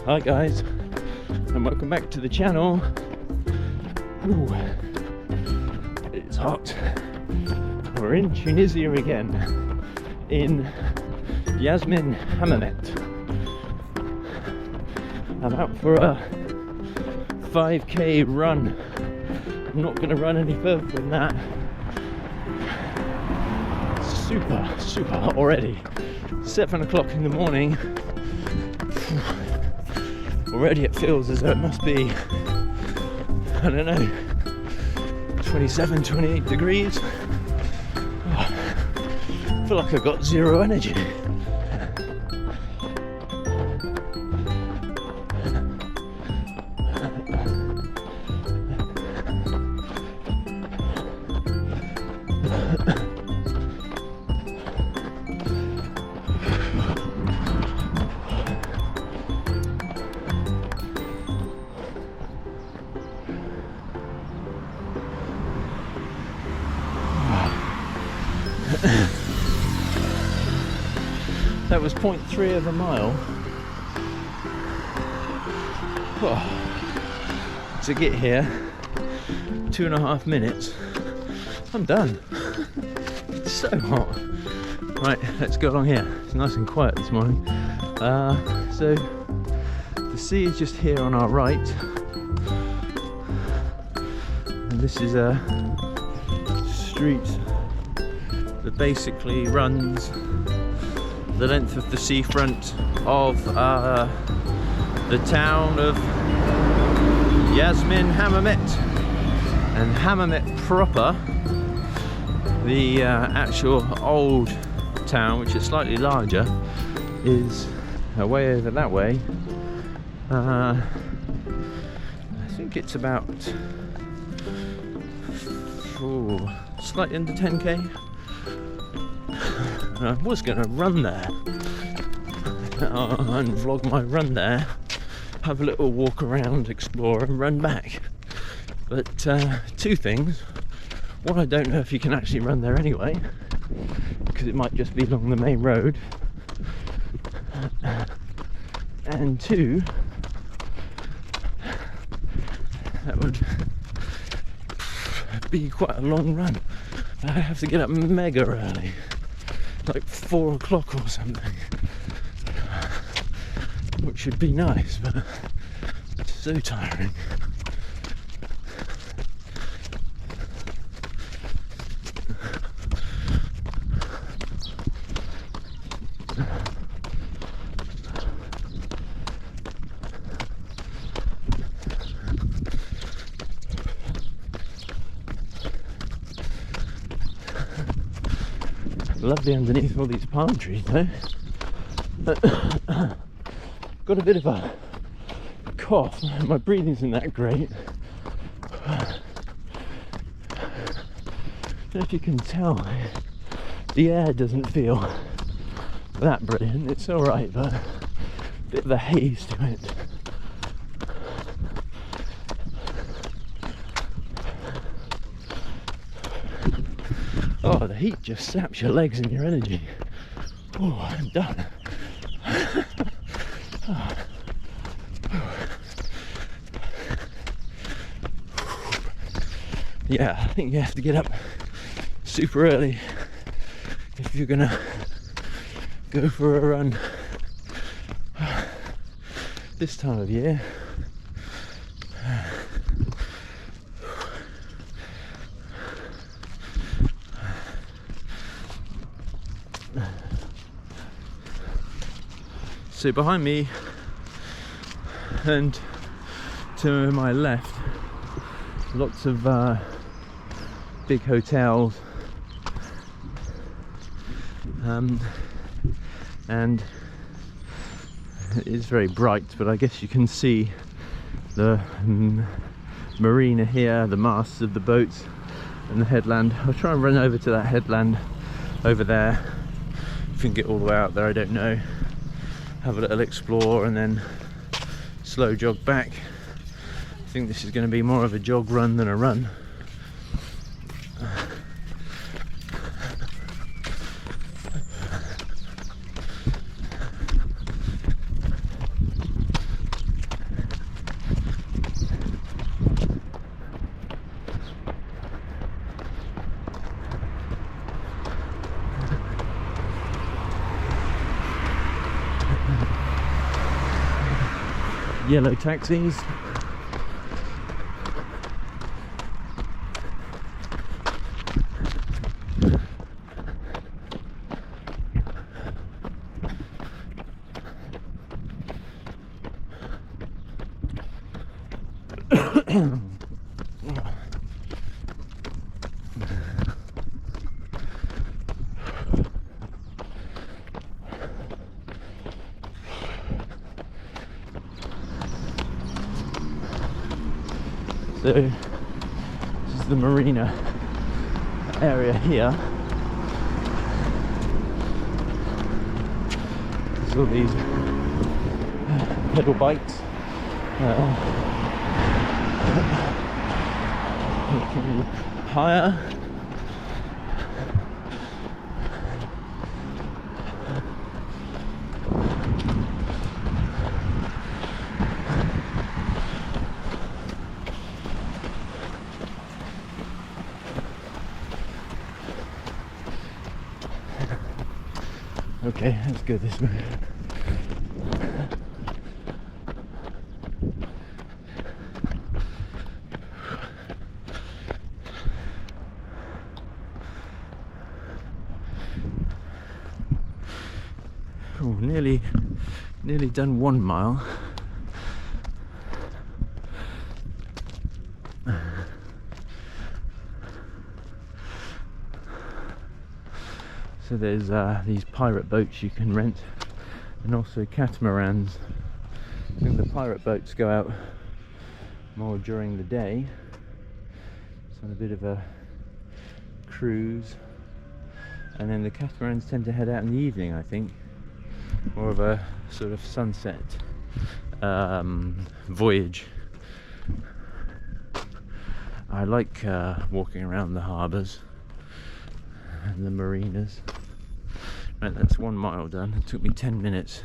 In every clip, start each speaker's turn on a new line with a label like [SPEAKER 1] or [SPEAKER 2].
[SPEAKER 1] Hi guys, and welcome back to the channel. Ooh, it's hot. We're in Tunisia again, in Yasmine Hammamet. I'm out for a 5k run. I'm not going to run any further than that. Super hot already. 7 o'clock in the morning. Already it feels as though it must be, I don't know, 27, 28 degrees. I feel like I've got zero energy. That was 0.3 of a mile. Oh, to get here, 2.5 minutes. I'm done. It's so hot. Right, let's go along here. It's nice and quiet this morning. So the sea is just here on our right, and this is a street that basically runs the length of the seafront of the town of Yasmine Hammamet. And Hammamet proper, the actual old town, which is slightly larger, is way over that way. I think it's about slightly under 10k. I was going to run there and vlog my run there, have a little walk around, explore and run back. But two things. One, I don't know if you can actually run there anyway, because it might just be along the main road. And two, that would be quite a long run. I have to get up mega early, like 4 o'clock or something, which would be nice, but it's so tiring. Lovely underneath all these palm trees though. Got a bit of a cough, my breathing isn't that great. I don't know if you can tell, the air doesn't feel that brilliant. It's alright, but a bit of a haze to it. Oh, the heat just saps your legs and your energy. Oh, I'm done. Yeah, I think you have to get up super early if you're gonna go for a run this time of year. So behind me and to my left, lots of big hotels, and it is very bright, but I guess you can see the marina here, the masts of the boats and the headland. I'll try and run over to that headland over there. If you can get all the way out there, I don't know. Have a little explore and then slow jog back. I think this is going to be more of a jog run than a run. yellow taxis. So this is the marina area here. There's all these pedal bikes. You can hire. Okay, let's go this way. Oh, nearly done 1 mile. So there's these pirate boats you can rent, and also catamarans. I think the pirate boats go out more during the day, it's on a bit of a cruise, and then the catamarans tend to head out in the evening, I think. More of a sort of sunset voyage. I like walking around the harbours and the marinas. Right, that's 1 mile done. It took me 10 minutes.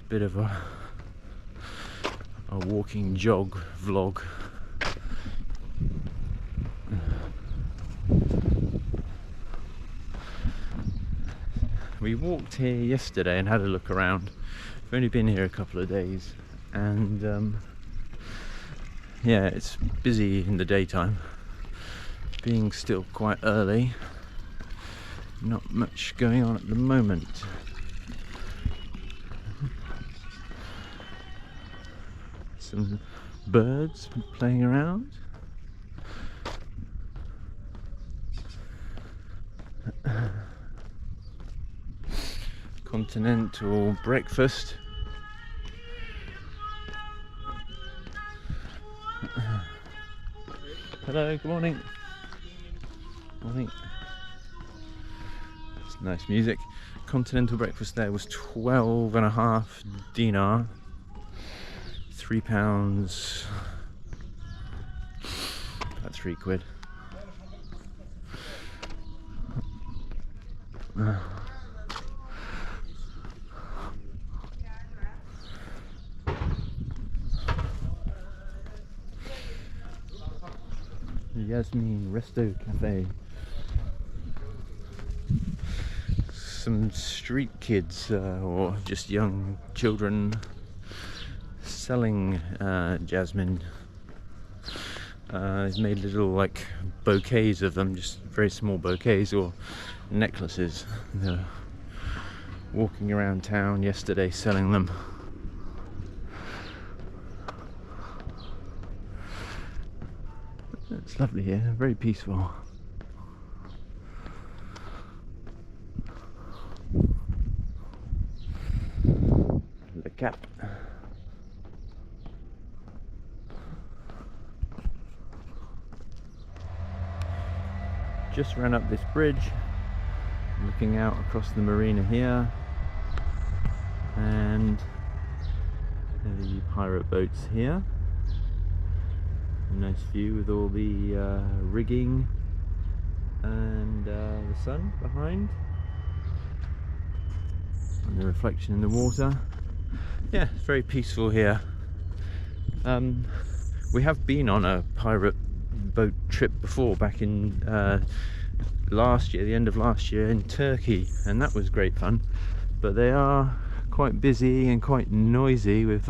[SPEAKER 1] Bit of a walking jog vlog. We walked here yesterday and had a look around. We've only been here a couple of days, and yeah, it's busy in the daytime, being still quite early. Not much going on at the moment. Some birds playing around. Continental breakfast. Hello, good morning. Morning. It's nice music. Continental breakfast there was 12.5 dinar, £3, about £3. Yasmine Resto Cafe. Some street kids or just young children selling jasmine. They've made little like bouquets of them, just very small bouquets or necklaces. They're walking around town yesterday selling them. It's lovely here, very peaceful. The cap. Just ran up this bridge, looking out across the marina here, and the pirate boats here. A nice view with all the rigging and the sun behind and the reflection in the water. Yeah, it's very peaceful here. We have been on a pirate boat trip before, back in last year, the end of last year, in Turkey, and that was great fun, but they are quite busy and quite noisy with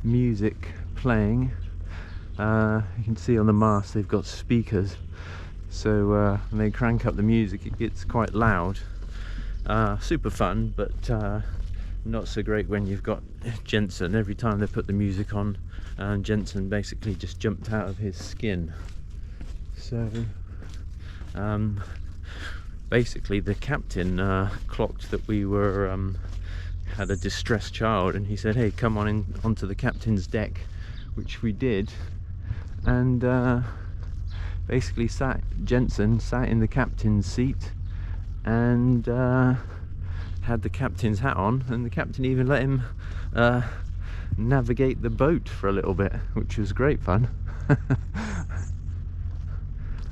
[SPEAKER 1] music playing. You can see on the mast they've got speakers, so when they crank up the music it gets quite loud. Super fun, but not so great when you've got Jensen. Every time they put the music on, Jensen basically just jumped out of his skin. So basically the captain clocked that we were had a distressed child, and he said, hey, come on in onto the captain's deck, which we did, and basically Jensen sat in the captain's seat and had the captain's hat on, and the captain even let him navigate the boat for a little bit, which was great fun.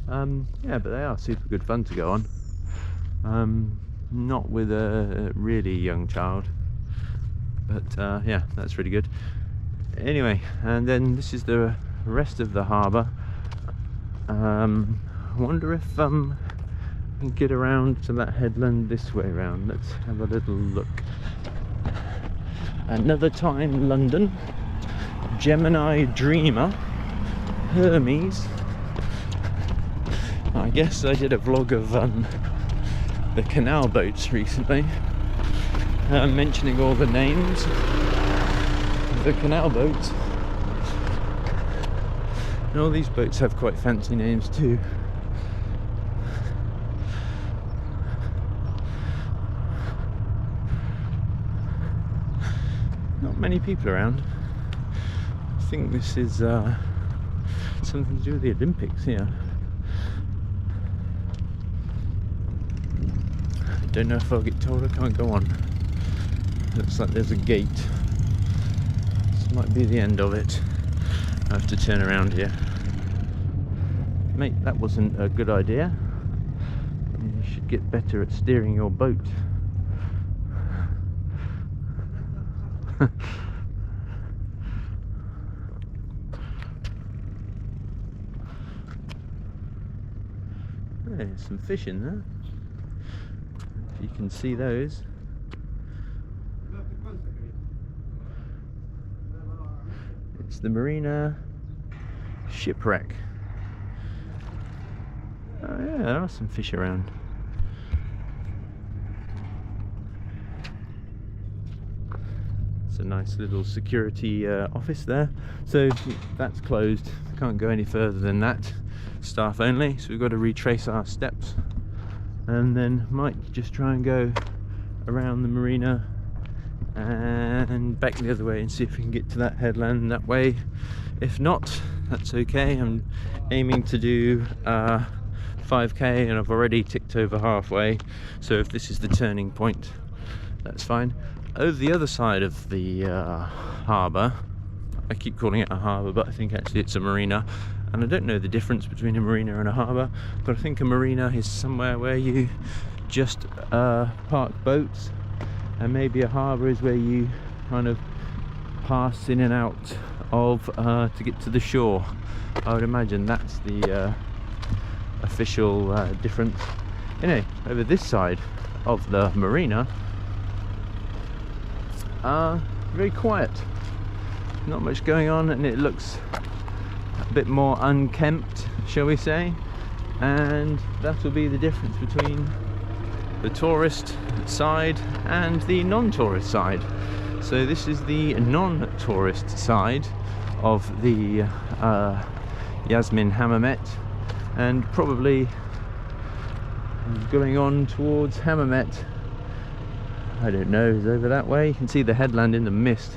[SPEAKER 1] Yeah, but they are super good fun to go on. Not with a really young child, but yeah, that's really good. Anyway, and then this is the rest of the harbour. I wonder if I can get around to that headland this way around. Let's have a little look. Another time London, Gemini Dreamer, Hermes. I guess I did a vlog of the canal boats recently, mentioning all the names of the canal boats. And all these boats have quite fancy names too. Not many people around. I think this is something to do with the Olympics here. Don't know if I'll get told I can't go on. Looks like there's a gate. This might be the end of it. I have to turn around here. Mate, that wasn't a good idea. You should get better at steering your boat. There's some fish in there. If you can see those. It's the Marina shipwreck. Oh yeah, there are some fish around. It's a nice little security office there. So that's closed. Can't go any further than that. Staff only. So we've got to retrace our steps, and then might just try and go around the marina and back the other way and see if we can get to that headland that way. If not, that's okay. I'm aiming to do 5k and I've already ticked over halfway, so if this is the turning point, that's fine. Over the other side of the harbour, I keep calling it a harbour, but I think actually it's a marina, and I don't know the difference between a marina and a harbour, but I think a marina is somewhere where you just park boats, and maybe a harbour is where you kind of pass in and out of to get to the shore. I would imagine that's the official difference. Anyway, over this side of the marina, very quiet, not much going on, and it looks a bit more unkempt, shall we say, and that will be the difference between the tourist side and the non-tourist side. So this is the non-tourist side of the Yasmine Hammamet, and probably going on towards Hammamet, I don't know, is over that way. You can see the headland in the mist,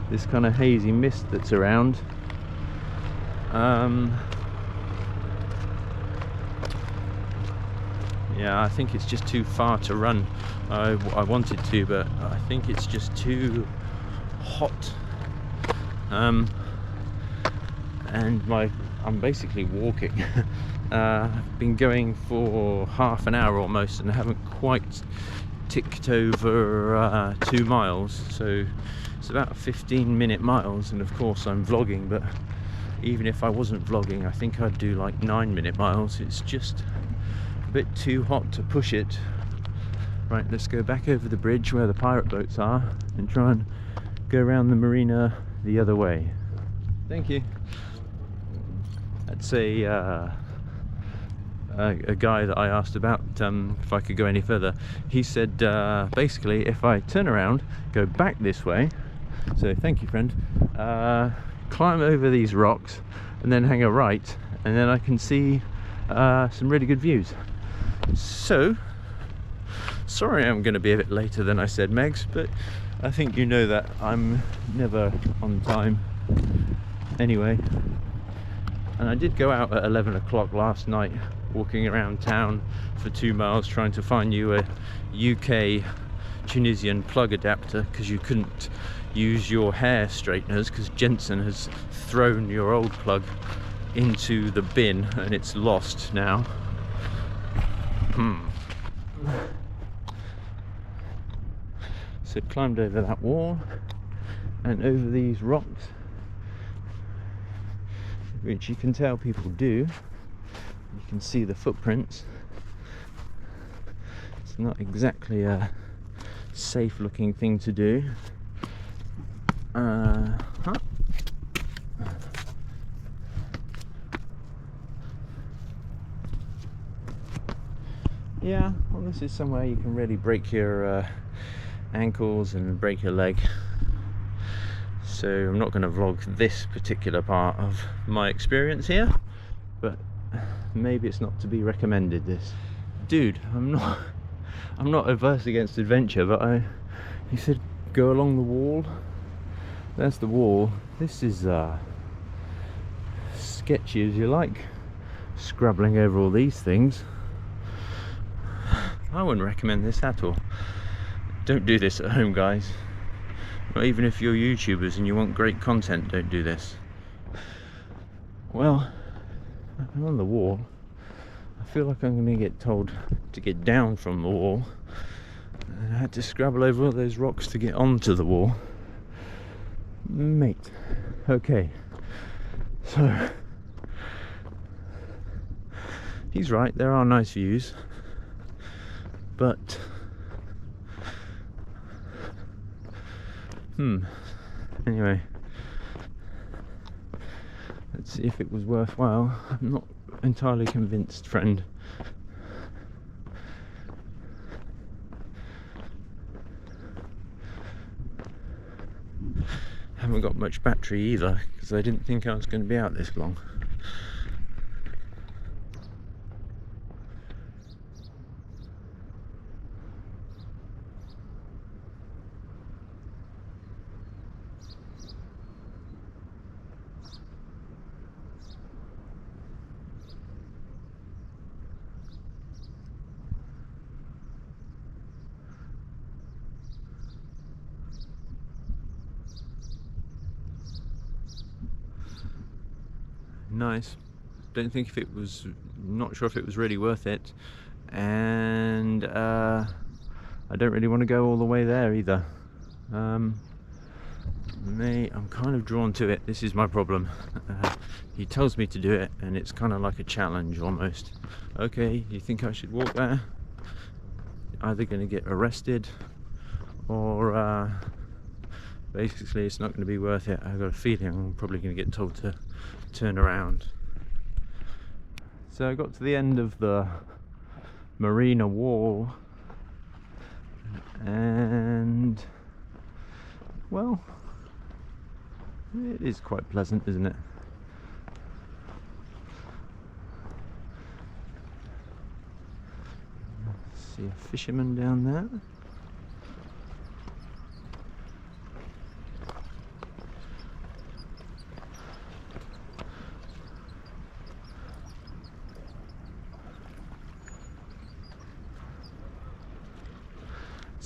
[SPEAKER 1] this kind of hazy mist that's around. Yeah, I think it's just too far to run. I wanted to, but I think it's just too hot. And I'm basically walking. I've been going for half an hour almost, and I haven't quite ticked over 2 miles. So it's about 15-minute miles, and of course I'm vlogging, but even if I wasn't vlogging, I think I'd do like 9-minute miles. It's just a bit too hot to push it. Right, let's go back over the bridge where the pirate boats are and try and go around the marina the other way. Thank you. That's a guy that I asked about if I could go any further. He said basically if I turn around, go back this way, so thank you friend, climb over these rocks and then hang a right, and then I can see some really good views. So sorry I'm going to be a bit later than I said, Megs, but I think you know that I'm never on time anyway. And I did go out at 11 o'clock last night, walking around town for 2 miles trying to find you a UK Tunisian plug adapter, because you couldn't use your hair straighteners because Jensen has thrown your old plug into the bin and it's lost now. So climbed over that wall and over these rocks, which you can tell people do. You can see the footprints. It's not exactly a safe looking thing to do. Yeah, well, this is somewhere you can really break your ankles and break your leg. So I'm not going to vlog this particular part of my experience here, but maybe it's not to be recommended, this. Dude, I'm not averse against adventure, but he said go along the wall. There's the wall. This is sketchy as you like, scrabbling over all these things. I wouldn't recommend this at all. Don't do this at home, guys. Not even if you're YouTubers and you want great content, don't do this. Well, I'm on the wall. I feel like I'm going to get told to get down from the wall. And I had to scrabble over all those rocks to get onto the wall. Mate. Okay. So, he's right, there are nice views. But anyway, let's see if it was worthwhile. I'm not entirely convinced, friend. Haven't got much battery either, because I didn't think I was going to be out this long. Nice. Don't think if it was, not sure if it was really worth it, and I don't really want to go all the way there either. I'm kind of drawn to it. This is my problem. He tells me to do it and it's kind of like a challenge almost. Okay, you think I should walk there? Either going to get arrested or basically it's not going to be worth it. I've got a feeling I'm probably going to get told to turn around. So I got to the end of the marina wall and, well, it is quite pleasant, isn't it? See a fisherman down there.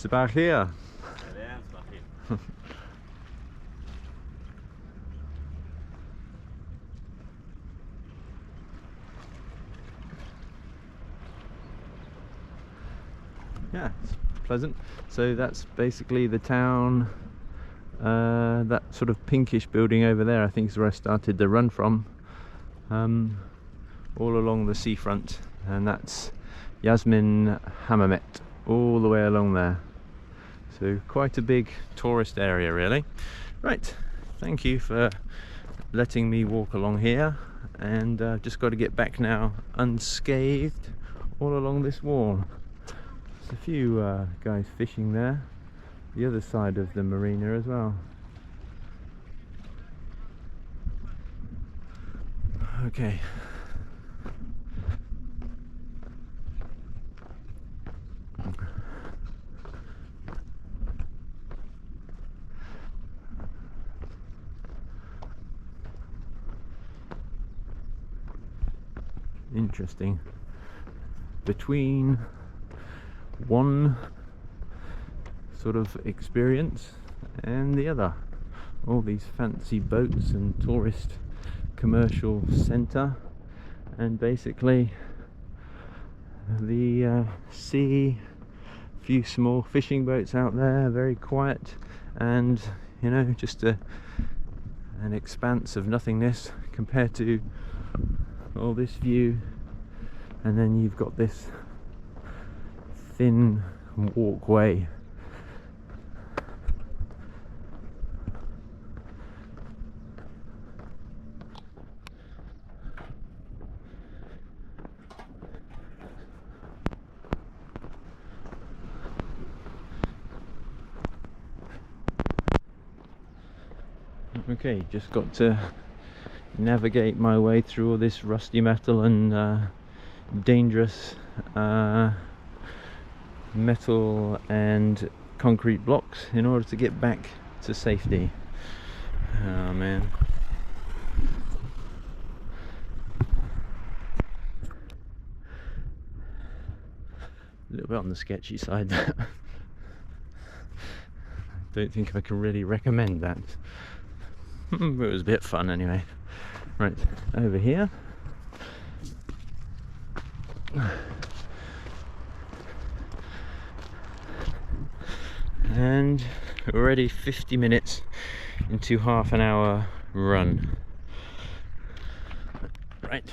[SPEAKER 1] صباح الخير.
[SPEAKER 2] سلام صباح الخير.
[SPEAKER 1] Yeah, it's pleasant. So that's basically the town. That sort of pinkish building over there, I think, is where I started the run from. All along the seafront, and that's Yasmine Hammamet all the way along there. So quite a big tourist area really. Right, thank you for letting me walk along here, and I've just got to get back now unscathed all along this wall. There's a few guys fishing there, the other side of the marina as well. Okay. Interesting. Between one sort of experience and the other, all these fancy boats and tourist commercial centre, and basically the sea, few small fishing boats out there, very quiet, and you know, just an expanse of nothingness compared to all this view. And then you've got this thin walkway. Okay, just got to navigate my way through all this rusty metal and dangerous metal and concrete blocks in order to get back to safety. Oh man. A little bit on the sketchy side. Don't think I can really recommend that. It was a bit fun anyway. Right, over here. And already 50 minutes into half an hour run. Right,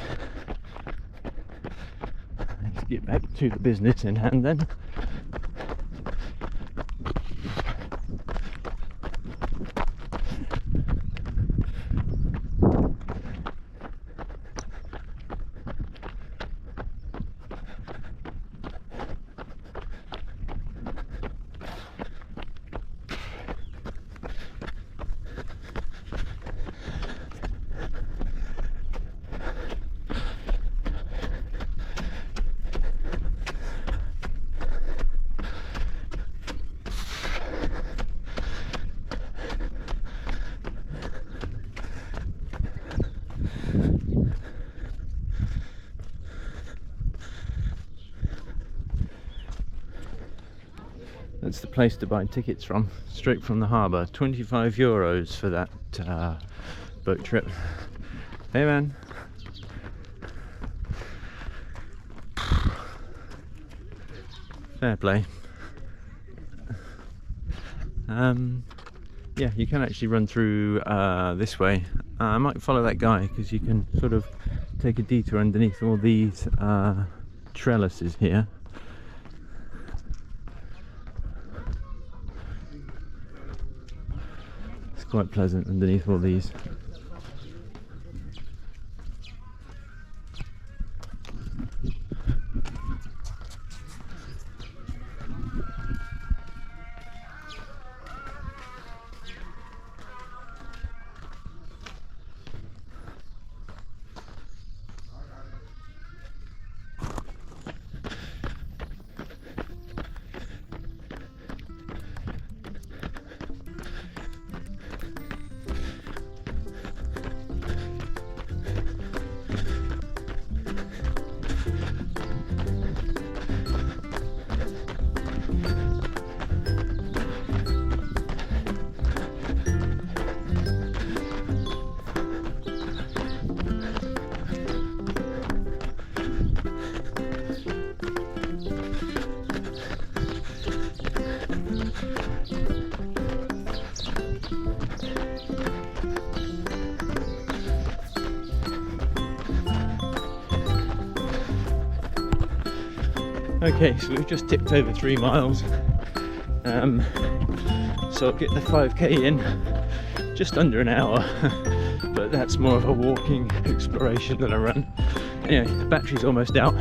[SPEAKER 1] let's get back to the business in hand then. That's the place to buy tickets from, straight from the harbour. 25 euros for that boat trip. Hey man. Fair play. Yeah, you can actually run through this way. I might follow that guy because you can sort of take a detour underneath all these trellises here. It's quite pleasant underneath all these. Okay, so we've just tipped over 3 miles. So I'll get the 5k in just under an hour, but that's more of a walking exploration than a run. Anyway, the battery's almost out,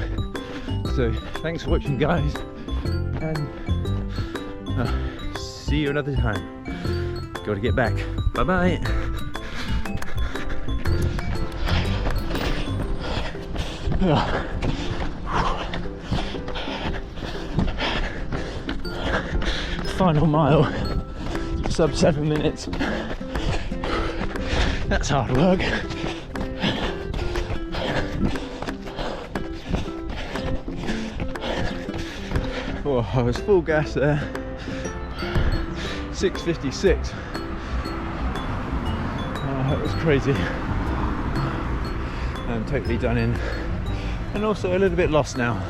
[SPEAKER 1] so thanks for watching, guys, and see you another time. Gotta get back. Bye bye. Final mile, sub 7 minutes. That's hard work. Oh, I was full gas there. 6:56. Oh, that was crazy. I'm totally done in, and also a little bit lost now.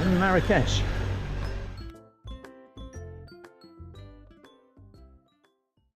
[SPEAKER 1] In Marrakesh.